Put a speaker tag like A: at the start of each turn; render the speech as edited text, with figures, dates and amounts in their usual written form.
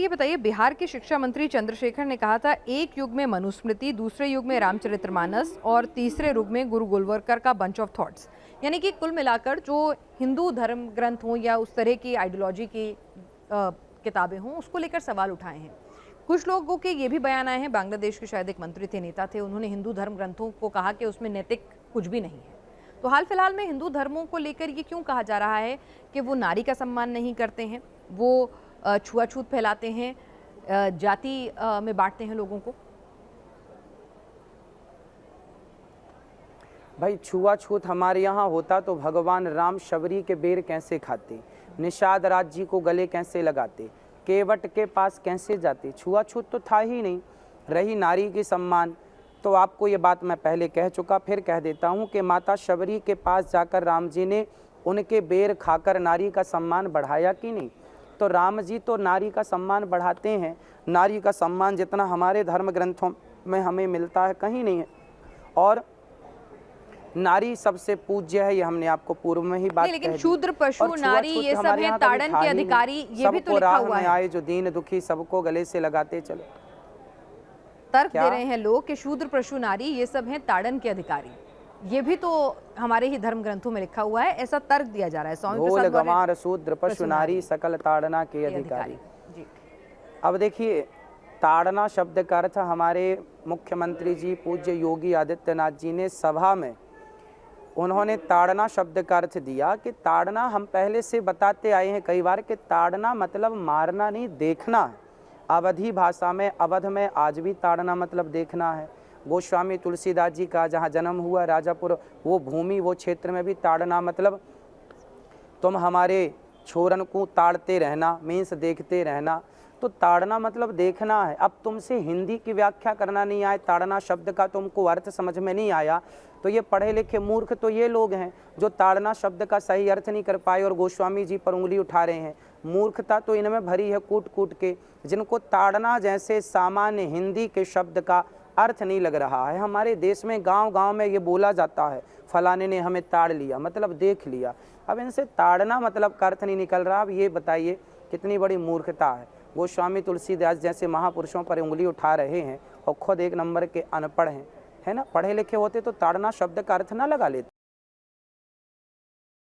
A: ये बताइए, बिहार के शिक्षा मंत्री चंद्रशेखर ने कहा था एक युग में मनुस्मृति, दूसरे युग में रामचरितमानस और तीसरे युग में गुरु गोलवलकर का बंच ऑफ थॉट्स। यानी कि कुल मिलाकर जो हिंदू धर्म ग्रंथ हों या उस तरह की आइडियोलॉजी की किताबें हों, उसको लेकर सवाल उठाए हैं। कुछ लोगों के ये भी बयान आए हैं, बांग्लादेश के शायद एक मंत्री थे, नेता थे, उन्होंने हिंदू धर्म ग्रंथों को कहा कि उसमें नैतिक कुछ भी नहीं है। तो हाल फिलहाल में हिंदू धर्मों को लेकर ये क्यों कहा जा रहा है कि वो नारी का सम्मान नहीं करते हैं, वो छुआछूत फैलाते हैं, जाति में बांटते हैं लोगों को?
B: भाई छुआछूत हमारे यहाँ होता तो भगवान राम शबरी के बेर कैसे खाते, निषाद राज जी को गले कैसे लगाते, केवट के पास कैसे जाते। छुआछूत तो था ही नहीं। रही नारी की सम्मान, तो आपको ये बात मैं पहले कह चुका, फिर कह देता हूँ कि माता शबरी के पास जाकर राम जी ने उनके बेर खाकर नारी का सम्मान बढ़ाया कि नहीं। तो राम जी तो नारी का सम्मान बढ़ाते हैं। नारी का सम्मान जितना हमारे धर्म ग्रंथों में हमें मिलता है कहीं नहीं है। और नारी सबसे पूज्य है, ये हमने आपको पूर्व में ही बात कही।
A: लेकिन शूद्र, पशु, नारी ये सब हैं ताड़न के अधिकारी, ये भी तो लिखा हुआ है।
B: आए जो दीन दुखी सबको गले से लगाते चले।
A: तर्क दे रहे हैं लोग कि शूद्र, पशु, नारी ये सब हैं ताड़न के अधिकारी। ये भी तो हमारे ही धर्म ग्रंथों में लिखा हुआ है, ऐसा तर्क दिया जा रहा है। स्वामी
B: ढोल गंवार शूद्र पशु नारी सकल ताड़ना के अधिकारी। अब देखिए, ताड़ना शब्द का अर्थ हमारे मुख्यमंत्री जी पूज्य योगी आदित्यनाथ जी ने सभा में उन्होंने ताड़ना शब्द का अर्थ दिया कि ताड़ना, हम पहले से बताते आए हैं कई बार कि ताड़ना मतलब मारना नहीं, देखना है। अवधी भाषा में, अवध में आज भी ताड़ना मतलब देखना है। गोस्वामी तुलसीदास जी का जहाँ जन्म हुआ राजापुर, वो भूमि, वो क्षेत्र में भी ताड़ना मतलब तुम हमारे छोरन को ताड़ते रहना, मीन्स देखते रहना। तो ताड़ना मतलब देखना है। अब तुमसे हिंदी की व्याख्या करना नहीं आए, ताड़ना शब्द का तुमको अर्थ समझ में नहीं आया, तो ये पढ़े लिखे मूर्ख तो ये लोग हैं जो ताड़ना शब्द का सही अर्थ नहीं कर पाए और गोस्वामी जी पर उंगली उठा रहे हैं। मूर्खता तो इनमें भरी है कूट कूट के, जिनको ताड़ना जैसे सामान्य हिंदी के शब्द का अर्थ नहीं लग रहा है। हमारे देश में गांव गांव में ये बोला जाता है, फलाने ने हमें ताड़ लिया, मतलब देख लिया। अब इनसे ताड़ना मतलब का अर्थ नहीं निकल रहा। अब ये बताइए कितनी बड़ी मूर्खता है। गोस्वामी तुलसीदास जैसे महापुरुषों पर उंगली उठा रहे हैं और खुद एक नंबर के अनपढ़ हैं, है ना। पढ़े लिखे होते तो ताड़ना शब्द का अर्थ ना लगा लेते।